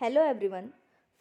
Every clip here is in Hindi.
Hello everyone.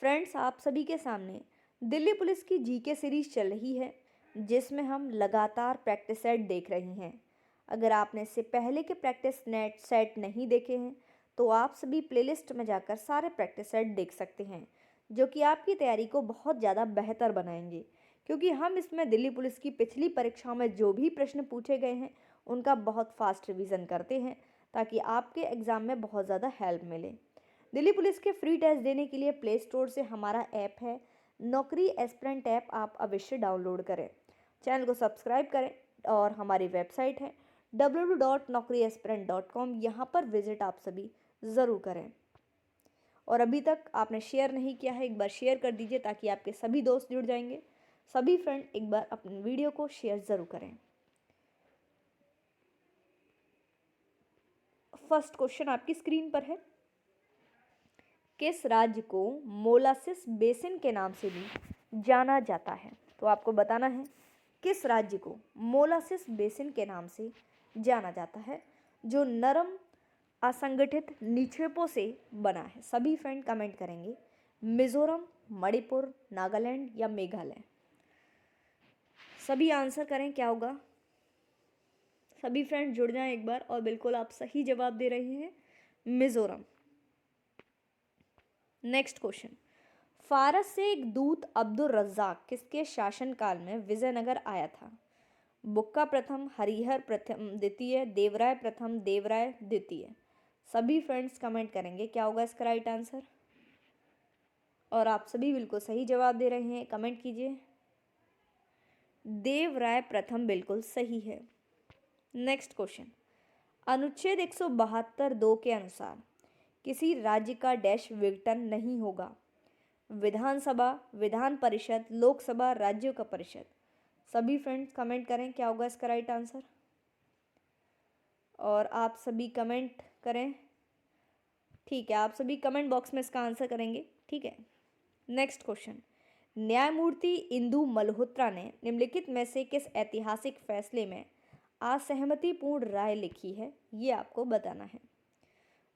फ्रेंड्स, आप सभी के सामने दिल्ली पुलिस की जीके सीरीज चल रही है जिसमें हम लगातार प्रैक्टिस सेट देख रहे हैं। अगर आपने इससे पहले के प्रैक्टिस नेट सेट नहीं देखे हैं तो आप सभी प्लेलिस्ट में जाकर सारे प्रैक्टिस सेट देख सकते हैं, जो कि आपकी तैयारी को बहुत ज़्यादा बेहतर बनाएंगे। क्योंकि हम इसमें दिल्ली पुलिस की पिछली परीक्षाओं में जो भी प्रश्न पूछे गए हैं उनका बहुत फास्ट रिवीजन करते हैं, ताकि आपके एग्ज़ाम में बहुत ज़्यादा हेल्प मिले। दिल्ली पुलिस के फ्री टेस्ट देने के लिए प्ले स्टोर से हमारा ऐप है नौकरी एस्पिरेंट ऐप, आप अवश्य डाउनलोड करें। चैनल को सब्सक्राइब करें और हमारी वेबसाइट है www.naukriaspirant.com, यहाँ पर विजिट आप सभी ज़रूर करें। और अभी तक आपने शेयर नहीं किया है, एक बार शेयर कर दीजिए ताकि आपके सभी दोस्त जुड़ जाएंगे। सभी फ्रेंड एक बार अपने वीडियो को शेयर ज़रूर करें। फर्स्ट क्वेश्चन आपकी स्क्रीन पर है। किस राज्य को मोलासिस बेसिन के नाम से भी जाना जाता है? तो आपको बताना है किस राज्य को मोलासिस बेसिन के नाम से जाना जाता है, जो नरम असंगठित निक्षेपों से बना है। सभी फ्रेंड कमेंट करेंगे मिजोरम, मणिपुर, नागालैंड या मेघालय। सभी आंसर करें, क्या होगा? सभी फ्रेंड जुड़ जाएं एक बार और बिल्कुल आप सही जवाब दे रहे हैं, मिजोरम। Next question. फारस से एक दूत अब्दुल रज्जाक किसके शासनकाल में विजयनगर आया था? बुक्का प्रथम, हरिहर प्रथम द्वितीय, देवराय प्रथम, देवराय द्वितीय। सभी फ्रेंड्स कमेंट करेंगे, क्या होगा इसका राइट आंसर? और आप सभी बिल्कुल सही जवाब दे रहे हैं, कमेंट कीजिए। देवराय प्रथम बिल्कुल सही है। Next question. अनुच्छेद 172(2) के अनुसार किसी राज्य का डैश विघटन नहीं होगा? विधानसभा, विधान परिषद, लोकसभा, राज्यों का परिषद। सभी फ्रेंड्स कमेंट करें, क्या होगा इसका राइट आंसर? और आप सभी कमेंट करें। ठीक है, आप सभी कमेंट बॉक्स में इसका आंसर करेंगे। ठीक है। Next question. न्यायमूर्ति इंदु मल्होत्रा ने निम्नलिखित में से किस ऐतिहासिक फैसले में असहमतिपूर्ण राय लिखी है? ये आपको बताना है।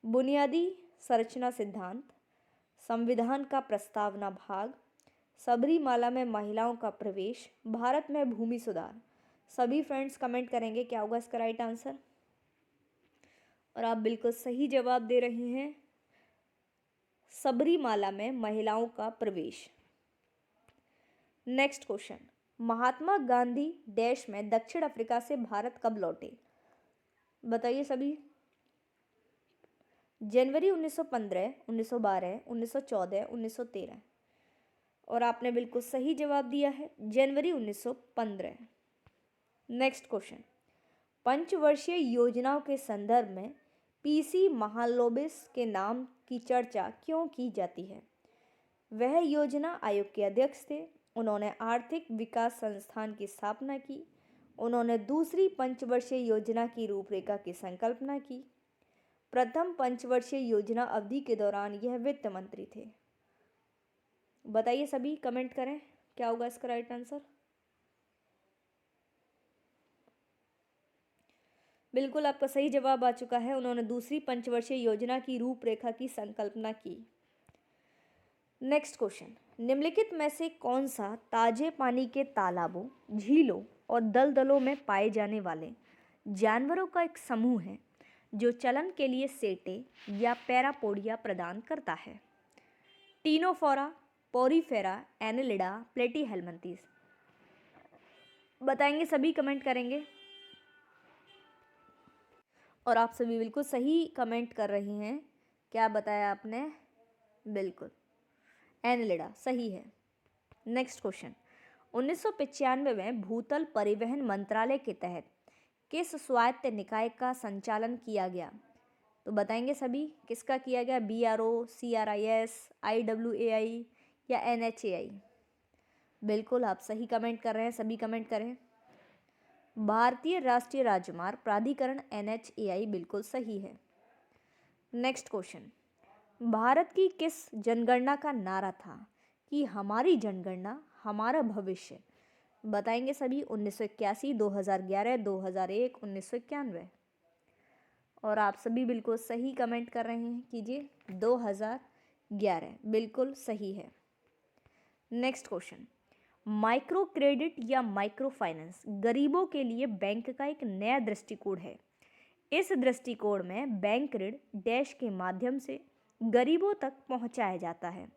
बुनियादी संरचना सिद्धांत, संविधान का प्रस्तावना भाग, सबरीमाला में महिलाओं का प्रवेश, भारत में भूमि सुधार। सभी फ्रेंड्स कमेंट करेंगे, क्या होगा इसका राइट आंसर? और आप बिल्कुल सही जवाब दे रहे हैं, सबरीमाला में महिलाओं का प्रवेश। Next question. महात्मा गांधी देश में दक्षिण अफ्रीका से भारत कब लौटे? बताइए सभी। जनवरी 1915, 1912, 1914, 1913। और आपने बिल्कुल सही जवाब दिया है, जनवरी 1915। Next question. पंचवर्षीय योजनाओं के संदर्भ में पीसी महालनोबिस के नाम की चर्चा क्यों की जाती है? वह योजना आयोग के अध्यक्ष थे, उन्होंने आर्थिक विकास संस्थान की स्थापना की, उन्होंने दूसरी पंचवर्षीय योजना की रूपरेखा की संकल्पना की, प्रथम पंचवर्षीय योजना अवधि के दौरान यह वित्त मंत्री थे। बताइए सभी, कमेंट करें, क्या होगा इसका राइट आंसर? बिल्कुल आपका सही जवाब आ चुका है, उन्होंने दूसरी पंचवर्षीय योजना की रूपरेखा की संकल्पना की। Next question. निम्नलिखित में से कौन सा ताजे पानी के तालाबों, झीलों और दलदलों में पाए जाने वाले जानवरों का एक समूह है जो चलन के लिए सेटे या पैरापोडिया प्रदान करता है? Ctenophora, Porifera, Annelida, Platyhelminthes. बताएंगे सभी, कमेंट करेंगे। और आप सभी बिल्कुल सही कमेंट कर रही हैं, क्या बताया आपने? बिल्कुल एनेलिडा सही है। Next question. 1995 में भूतल परिवहन मंत्रालय के तहत किस स्वायत्त निकाय का संचालन किया गया? तो बताएंगे सभी, किसका किया गया? BRO, CRIS, IWAI या NHAI? बिल्कुल आप सही कमेंट कर रहे हैं, सभी कमेंट करें। भारतीय राष्ट्रीय राजमार्ग प्राधिकरण NHAI बिल्कुल सही है। Next question. भारत की किस जनगणना का नारा था कि हमारी जनगणना हमारा भविष्य? बताएंगे सभी। 1981, 2011, 2001, 1991। और आप सभी बिल्कुल सही कमेंट कर रहे हैं, कीजिए 2000 11 बिल्कुल सही है। नेक्स्ट क्वेश्चन, माइक्रो क्रेडिट या माइक्रो फाइनेंस गरीबों के लिए बैंक का एक नया दृष्टिकोण है। इस दृष्टिकोण में बैंक ऋण डैश के माध्यम से गरीबों तक पहुंचाया जाता है।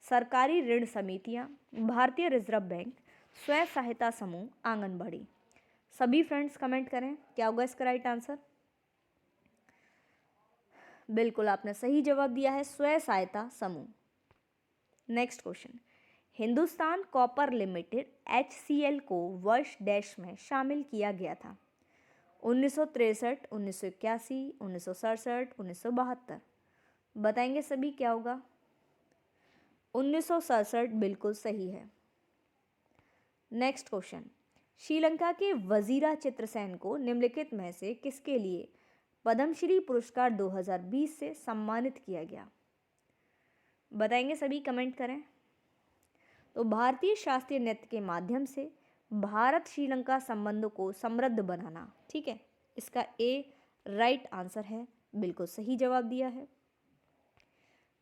सरकारी ऋण समितियां, भारतीय रिजर्व बैंक, स्वयं सहायता समूह, आंगनबाड़ी। सभी फ्रेंड्स कमेंट करें, क्या होगा इसका राइट आंसर। बिल्कुल आपने सही जवाब दिया है, स्वयं सहायता समूह। Next question, Hindustan copper limited HCL को वर्ष डैश में शामिल किया गया था। 1963, 1981, 1967, 1972। बताएंगे सभी क्या होगा। 1967 बिल्कुल सही है। नेक्स्ट क्वेश्चन, श्रीलंका के वजीरा चित्रसेन को निम्नलिखित में से किसके लिए पद्मश्री पुरस्कार 2020 से सम्मानित किया गया। बताएंगे सभी, कमेंट करें। तो भारतीय शास्त्रीय नृत्य के माध्यम से भारत श्रीलंका संबंधों को समृद्ध बनाना। ठीक है, इसका ए राइट आंसर है, बिल्कुल सही जवाब दिया है।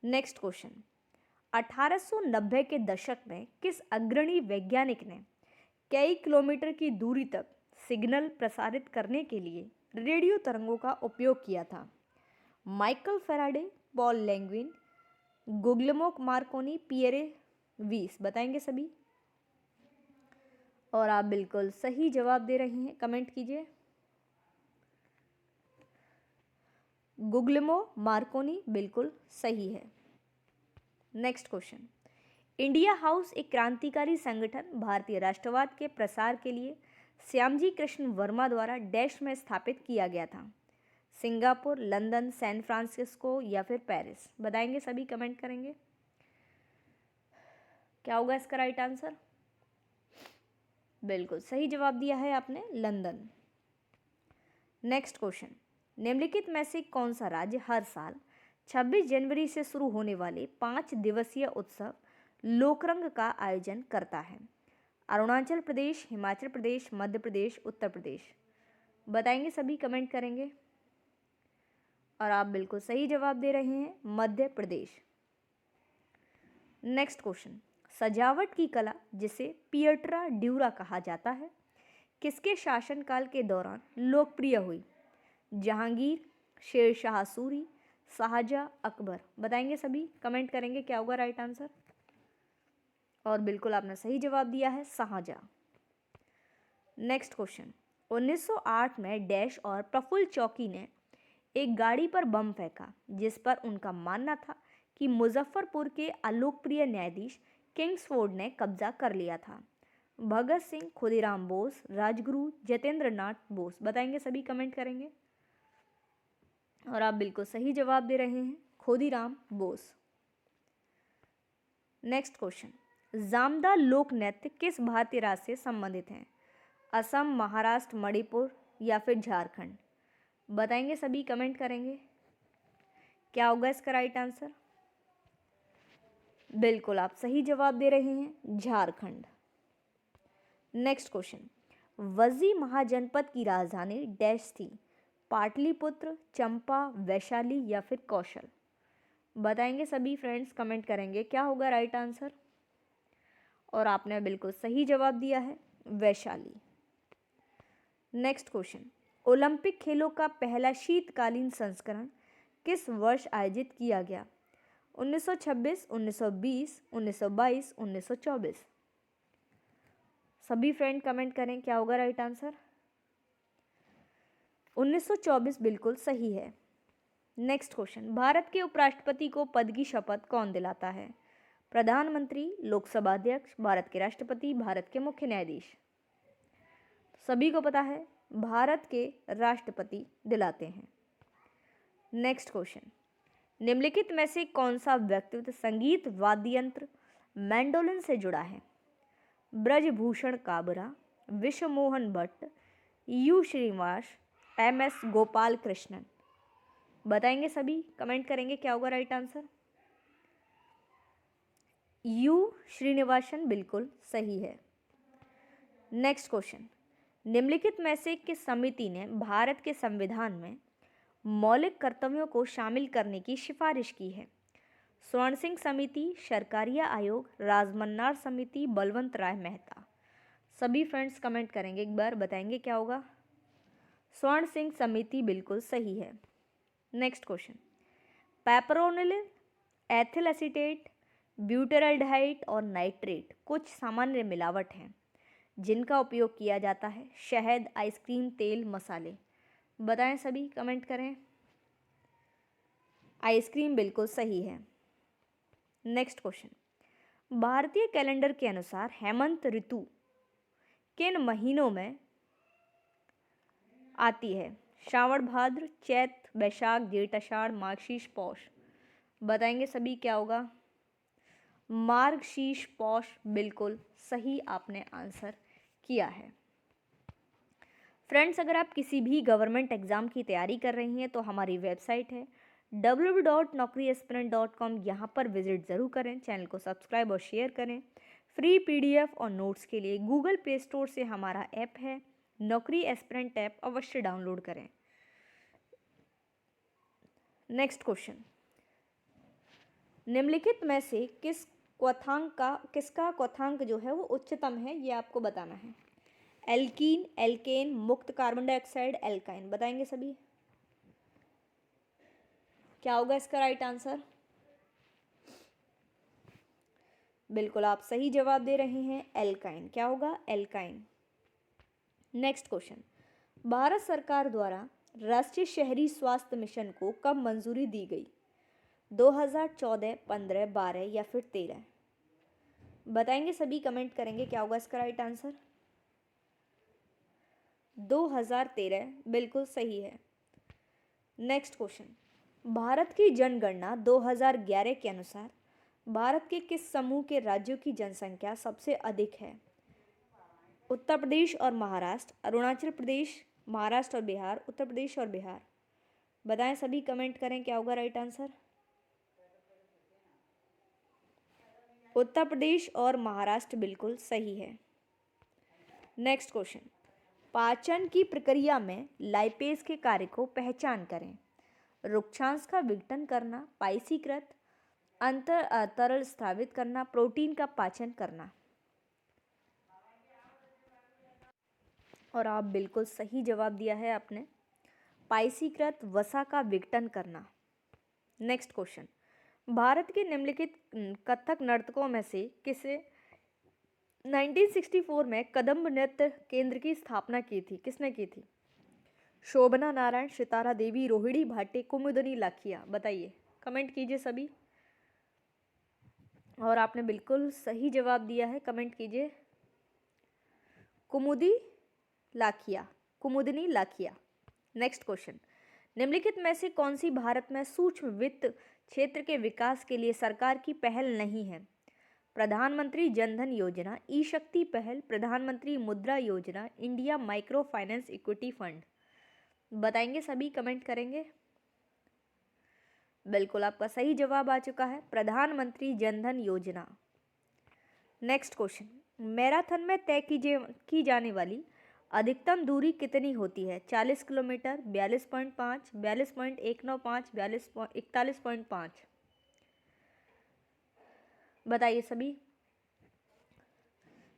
नेक्स्ट क्वेश्चन, 1890 के दशक में किस अग्रणी वैज्ञानिक ने कई किलोमीटर की दूरी तक सिग्नल प्रसारित करने के लिए रेडियो तरंगों का उपयोग किया था। Michael Faraday, Paul Langevin, Guglielmo Marconi, Pierre Weiss. बताएंगे सभी, और आप बिल्कुल सही जवाब दे रही हैं, कमेंट कीजिए। गुग्लेमो मार्कोनी बिल्कुल सही है। नेक्स्ट क्वेश्चन, इंडिया हाउस एक क्रांतिकारी संगठन भारतीय राष्ट्रवाद के प्रसार के लिए श्यामजी कृष्ण वर्मा द्वारा डैश में स्थापित किया गया था। सिंगापुर, लंदन, सैन फ्रांसिस्को या फिर पेरिस। बताएंगे सभी, कमेंट करेंगे। क्या होगा इसका राइट आंसर। बिल्कुल सही जवाब दिया है आपने, लंदन। नेक्स्ट क्वेश्चन, निम्नलिखित में से कौन सा राज्य हर साल 26 जनवरी से शुरू होने वाले 5 दिवसीय उत्सव लोकरंग का आयोजन करता है। अरुणाचल प्रदेश, हिमाचल प्रदेश, मध्य प्रदेश, उत्तर प्रदेश। बताएंगे सभी, कमेंट करेंगे, और आप बिल्कुल सही जवाब दे रहे हैं, मध्य प्रदेश। नेक्स्ट क्वेश्चन, सजावट की कला जिसे पियट्रा ड्यूरा कहा जाता है किसके शासनकाल के दौरान लोकप्रिय हुई। जहांगीर, शेरशाह सूरी, शाहजहां, अकबर। बताएंगे सभी, कमेंट करेंगे, क्या होगा राइट आंसर, और बिल्कुल आपने सही जवाब दिया है, शाहजहां। नेक्स्ट क्वेश्चन, 1908 में डैश और प्रफुल्ल चौकी ने एक गाड़ी पर बम फेंका जिस पर उनका मानना था कि मुजफ्फरपुर के अलोकप्रिय न्यायाधीश किंग्सफोर्ड ने कब्जा कर लिया था। भगत सिंह, खुदीराम बोस, राजगुरु, जितेंद्र नाथ बोस। बताएंगे सभी, कमेंट करेंगे, और आप बिल्कुल सही जवाब दे रहे हैं, खुदीराम बोस। नेक्स्ट क्वेश्चन, जामदा लोक नृत्य किस भारतीय राज्य से संबंधित हैं। असम, महाराष्ट्र, मणिपुर या फिर झारखंड। बताएंगे सभी, कमेंट करेंगे, क्या होगा इसका राइट आंसर। बिल्कुल आप सही जवाब दे रहे हैं, झारखंड। नेक्स्ट क्वेश्चन, वज्जी महाजनपद की राजधानी डैश थी। पाटलिपुत्र, चंपा, वैशाली या फिर कौशल। बताएंगे सभी फ्रेंड्स, कमेंट करेंगे, क्या होगा राइट आंसर, और आपने बिल्कुल सही जवाब दिया है, वैशाली। नेक्स्ट क्वेश्चन, ओलंपिक खेलों का पहला शीतकालीन संस्करण किस वर्ष आयोजित किया गया। 1926, 1920, 1922, 1924। सभी फ्रेंड कमेंट करें, क्या होगा राइट आंसर। 1924 बिल्कुल सही है। नेक्स्ट क्वेश्चन, भारत के उपराष्ट्रपति को पद की शपथ कौन दिलाता है। प्रधानमंत्री, लोकसभा अध्यक्ष, भारत के राष्ट्रपति, भारत के मुख्य न्यायाधीश। सभी को पता है, भारत के राष्ट्रपति दिलाते हैं। नेक्स्ट क्वेश्चन, निम्नलिखित में से कौन सा व्यक्तित्व संगीत वाद्य यंत्र मैंडोलिन से जुड़ा है। Brij Bhushan Kabra, Vishwa Mohan Bhatt, U Srinivas, MS Gopal Krishnan. बताएंगे सभी, कमेंट करेंगे, क्या होगा राइट आंसर। यू श्रीनिवासन बिल्कुल सही है। नेक्स्ट क्वेश्चन, निम्नलिखित में से किस समिति ने भारत के संविधान में मौलिक कर्तव्यों को शामिल करने की सिफारिश की है। स्वर्ण सिंह समिति, सरकारिया आयोग, राजमन्नार समिति, बलवंत राय मेहता। सभी फ्रेंड्स कमेंट करेंगे, एक बार बताएंगे क्या होगा। स्वर्ण सिंह समिति बिल्कुल सही है। नेक्स्ट क्वेश्चन, पेपरोनिल, एथिल एसीटेट, ब्यूटाल्डिहाइड और नाइट्रेट कुछ सामान्य मिलावट हैं जिनका उपयोग किया जाता है शहद, आइसक्रीम, तेल, मसाले। बताएं सभी, कमेंट करें। आइसक्रीम बिल्कुल सही है। नेक्स्ट क्वेश्चन, भारतीय कैलेंडर के अनुसार हेमंत ऋतु किन महीनों में आती है? श्रावण, भाद्र, चैत, वैशाख, जेठ, आषाढ़, मार्गशीर्ष, पौष। बताएंगे सभी क्या होगा। मार्गशीर्ष पौष बिल्कुल सही आपने आंसर किया है। फ्रेंड्स, अगर आप किसी भी गवर्नमेंट एग्जाम की तैयारी कर रही हैं तो हमारी वेबसाइट है www.naukriaspirant.com, यहाँ पर विजिट ज़रूर करें। चैनल को सब्सक्राइब और शेयर करें। फ्री पीडीएफ और नोट्स के लिए गूगल प्ले स्टोर से हमारा ऐप है नौकरी एस्पिरेंट ऐप, अवश्य डाउनलोड करें। नेक्स्ट क्वेश्चन, निम्नलिखित में से किसका क्वथांक जो है वो उच्चतम है, ये आपको बताना है। एल्कीन, एल्केन, मुक्त कार्बन डाइऑक्साइड, एल्काइन। बताएंगे सभी क्या होगा इसका राइट आंसर। बिल्कुल आप सही जवाब दे रहे हैं, एल्काइन। क्या होगा? एल्काइन। नेक्स्ट क्वेश्चन, भारत सरकार द्वारा राष्ट्रीय शहरी स्वास्थ्य मिशन को कब मंजूरी दी गई? 2014, 15, 12 या फिर 13? बताएंगे सभी, कमेंट करेंगे क्या होगा इसका राइट आंसर। 2013 बिल्कुल सही है। नेक्स्ट क्वेश्चन, भारत की जनगणना 2011 के अनुसार भारत के किस समूह के राज्यों की जनसंख्या सबसे अधिक है? उत्तर प्रदेश और महाराष्ट्र, अरुणाचल प्रदेश, महाराष्ट्र और बिहार, उत्तर प्रदेश और बिहार। बताएं सभी, कमेंट करें क्या होगा राइट आंसर। उत्तर प्रदेश और महाराष्ट्र बिल्कुल सही है। नेक्स्ट क्वेश्चन, पाचन की प्रक्रिया में लाइपेज के कार्य को पहचान करें। रुक्षांश का विघटन करना, पाइसीकृत अंतर तरल स्रावित करना, प्रोटीन का पाचन करना। और आप बिल्कुल सही जवाब दिया है आपने, पाइसीकृत वसा का विघटन करना। नेक्स्ट क्वेश्चन, भारत के निम्नलिखित कथक नर्तकों में से किसे 1964 में कदम्ब नृत्य केंद्र की स्थापना की थी? किसने की थी? शोभना नारायण, सितारा देवी, रोहिणी भाटे, कुमुदिनी लाखिया। बताइए, कमेंट कीजिए सभी। और आपने बिल्कुल सही जवाब दिया है, कमेंट कीजिए। कुमुदिनी लाखिया। नेक्स्ट क्वेश्चन, निम्नलिखित में से कौन सी भारत में सूक्ष्म वित्त क्षेत्र के विकास के लिए सरकार की पहल नहीं है? प्रधानमंत्री जनधन योजना, ई शक्ति पहल, प्रधानमंत्री मुद्रा योजना, India micro finance equity fund. बताएंगे सभी, कमेंट करेंगे। बिल्कुल आपका सही जवाब आ चुका है, प्रधानमंत्री जनधन योजना। नेक्स्ट क्वेश्चन, मैराथन में तय की जाने वाली अधिकतम दूरी कितनी होती है? 40 किलोमीटर, 42.5, 42.195, 41.5। बताइए सभी।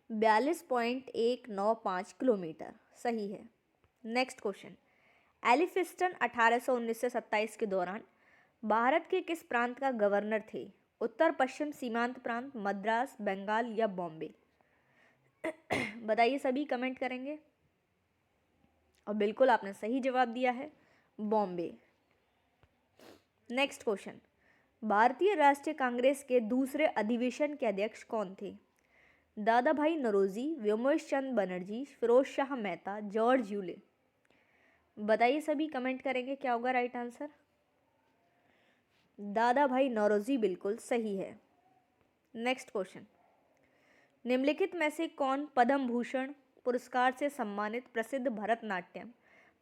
42.195 किलोमीटर सही है। नेक्स्ट क्वेश्चन, एलिफिस्टन 1819 से 27 के दौरान भारत के किस प्रांत का गवर्नर थे? उत्तर पश्चिम सीमांत प्रांत, मद्रास, बंगाल या बॉम्बे। बताइए सभी, कमेंट करेंगे। और बिल्कुल आपने सही जवाब दिया है, बॉम्बे। नेक्स्ट क्वेश्चन, भारतीय राष्ट्रीय कांग्रेस के दूसरे अधिवेशन के अध्यक्ष कौन थे? दादा भाई नौरोजी, व्योमेश चंद्र बनर्जी, फिरोज शाह मेहता, जॉर्ज यूले। बताइए सभी, कमेंट करेंगे क्या होगा राइट आंसर। दादा भाई नौरोजी बिल्कुल सही है। नेक्स्ट क्वेश्चन, निम्नलिखित में से कौन पद्म भूषण पुरस्कार से सम्मानित प्रसिद्ध भरतनाट्यम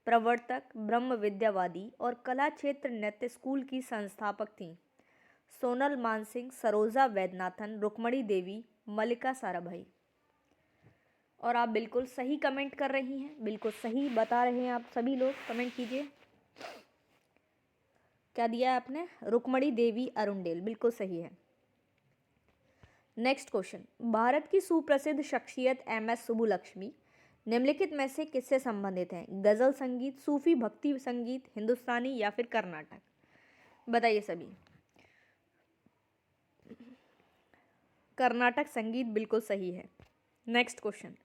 प्रवर्तक, ब्रह्म विद्यावादी और कला क्षेत्र नृत्य स्कूल की संस्थापक थीं? सोनल मानसिंह, सरोजा वैद्यनाथन, रुक्मणी देवी, मल्लिका साराभाई। और आप बिल्कुल सही कमेंट कर रही हैं, बिल्कुल सही बता रहे हैं आप सभी लोग, कमेंट कीजिए। क्या दिया है आपने? रुक्मणी देवी अरुंडेल, बिल्कुल सही है। नेक्स्ट क्वेश्चन, भारत की सुप्रसिद्ध शख्सियत एम.एस. सुब्बुलक्ष्मी निम्नलिखित में से किससे संबंधित हैं? गजल संगीत, सूफी भक्ति संगीत, हिंदुस्तानी या फिर कर्नाटक? बताइए सभी। कर्नाटक संगीत, बिल्कुल सही है। नेक्स्ट क्वेश्चन,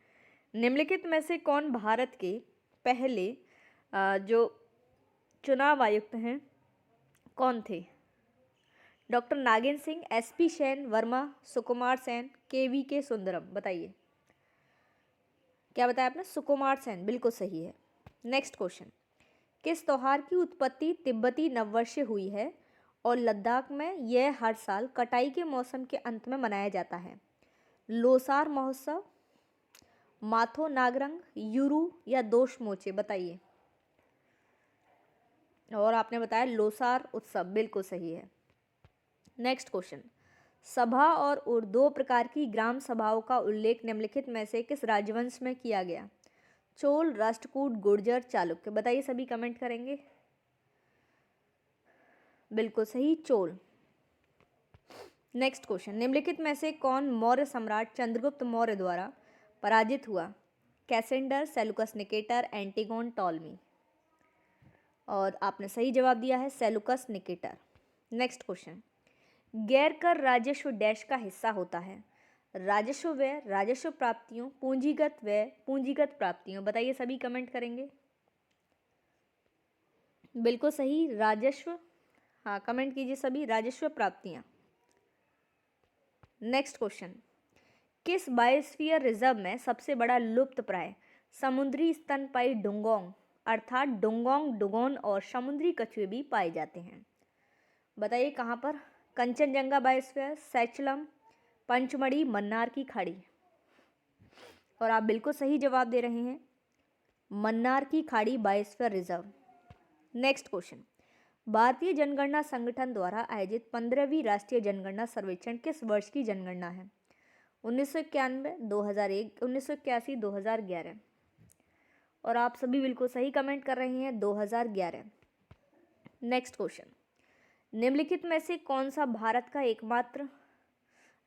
निम्नलिखित में से कौन भारत के पहले जो चुनाव आयुक्त हैं कौन थे? Doctor Nagendra Singh, SP. Sen Verma, Sukumar Sen, KVK. Sundaram? बताइए। क्या बताया आपने? सुकुमार सेन, बिल्कुल सही है। नेक्स्ट क्वेश्चन, किस त्योहार की उत्पत्ति तिब्बती नववर्ष से हुई है और लद्दाख में यह हर साल कटाई के मौसम के अंत में मनाया जाता है? लोसार महोत्सव, माथो नागरंग, यूरू या दोष मोचे? बताइए। और आपने बताया लोसार उत्सव, बिल्कुल सही है। नेक्स्ट क्वेश्चन, सभा और दो प्रकार की ग्राम सभाओं का उल्लेख निम्नलिखित में से किस राजवंश में किया गया? चोल, राष्ट्रकूट, गुर्जर, चालुक्य? बताइए, सभी कमेंट करेंगे। बिल्कुल सही, चोल। नेक्स्ट क्वेश्चन, निम्नलिखित में से कौन मौर्य सम्राट चंद्रगुप्त मौर्य द्वारा पराजित हुआ? कैसेंडर, सेलुकस निकेटर, एंटिगोन, टॉलमी? और आपने सही जवाब दिया है, सेलुकस निकेटर। नेक्स्ट क्वेश्चन, गैर कर राजस्व डैश का हिस्सा होता है? राजस्व व्यय, राजस्व प्राप्तियों, पूंजीगत व्यय, पूंजीगत प्राप्तियों? बताइए, सभी कमेंट करेंगे। बिल्कुल सही, राजस्व। हाँ, कमेंट कीजिए सभी, राजस्व प्राप्तियां। नेक्स्ट क्वेश्चन, किस बायोस्फीयर रिजर्व में सबसे बड़ा लुप्तप्राय समुद्री स्तनपायी डुगोंग अर्थात डुगोंग, डुगोन और समुद्री कछुए भी पाए जाते हैं? बताइए कहाँ पर? कंचनजंगा बायोस्फीयर, सैचलम, पंचमढ़ी, मन्नार की खाड़ी? और आप बिल्कुल सही जवाब दे रहे हैं, मन्नार की खाड़ी बायोस्फीयर रिजर्व। नेक्स्ट क्वेश्चन, भारतीय जनगणना संगठन द्वारा आयोजित 15वीं राष्ट्रीय जनगणना सर्वेक्षण किस वर्ष की जनगणना है? 1991, 2001, 1981, 2011? और आप सभी बिल्कुल सही कमेंट कर रहे हैं, 2011। नेक्स्ट क्वेश्चन, निम्नलिखित में से कौन सा भारत का एकमात्र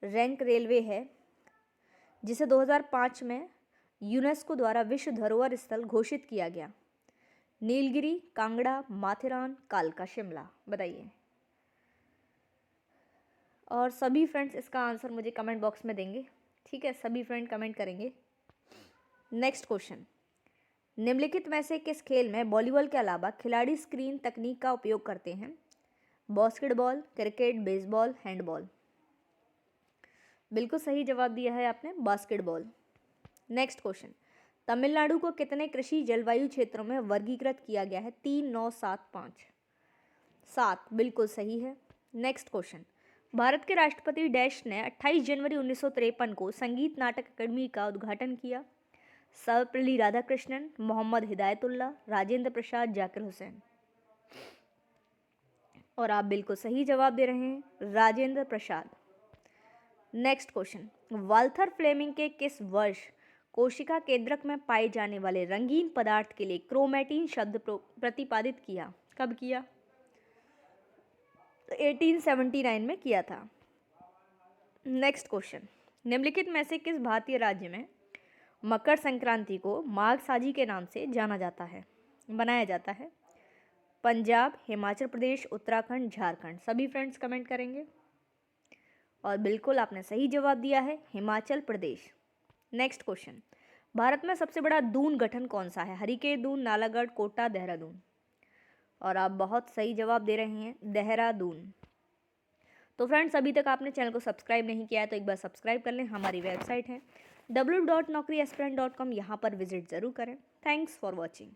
रैंक रेलवे है जिसे 2005 में यूनेस्को द्वारा विश्व धरोहर स्थल घोषित किया गया? नीलगिरी, कांगड़ा, माथेरान, कालका, शिमला? बताइए। और सभी फ्रेंड्स इसका आंसर मुझे कमेंट बॉक्स में देंगे, ठीक है? सभी फ्रेंड कमेंट करेंगे। नेक्स्ट क्वेश्चन, निम्नलिखित में से किस खेल में वॉलीबॉल के अलावा खिलाड़ी स्क्रीन तकनीक का उपयोग करते हैं? Basketball, cricket, baseball, handball? बिल्कुल सही जवाब दिया है आपने, बास्केटबॉल। नेक्स्ट क्वेश्चन, तमिलनाडु को कितने कृषि जलवायु क्षेत्रों में वर्गीकृत किया गया है? 3, 9, 7, 5? 7, बिल्कुल सही है। नेक्स्ट क्वेश्चन, भारत के राष्ट्रपति डैश ने 28 जनवरी 1953 को संगीत नाटक अकादमी का उद्घाटन किया? सर्वपल्ली राधाकृष्णन, मोहम्मद हिदायतुल्लाह, राजेंद्र प्रसाद, जाकिर हुसैन? और आप बिल्कुल सही जवाब दे रहे हैं, Rajendra Prasad. Next question, Walther Flemming के किस वर्ष कोशिका केंद्रक में पाए जाने वाले रंगीन पदार्थ के लिए क्रोमैटिन शब्द प्रतिपादित किया? कब किया? 1879 में किया था। नेक्स्ट क्वेश्चन, निम्नलिखित में से किस भारतीय राज्य में मकर संक्रांति को माघ साजी के नाम से जाना जाता है, मनाया जाता है? पंजाब, हिमाचल प्रदेश, उत्तराखंड, झारखंड? सभी फ्रेंड्स कमेंट करेंगे। और बिल्कुल आपने सही जवाब दिया है, हिमाचल प्रदेश। नेक्स्ट क्वेश्चन, भारत में सबसे बड़ा दून गठन कौन सा है? हरिकेन दून, नालागढ़, कोटा, देहरादून? और आप बहुत सही जवाब दे रहे हैं, देहरादून। तो फ्रेंड्स, अभी तक आपने चैनल को सब्सक्राइब नहीं किया है तो एक बार सब्सक्राइब कर लें। हमारी वेबसाइट है www.naukriaspirant.com, यहाँ पर विजिट ज़रूर करें। Thanks for watching.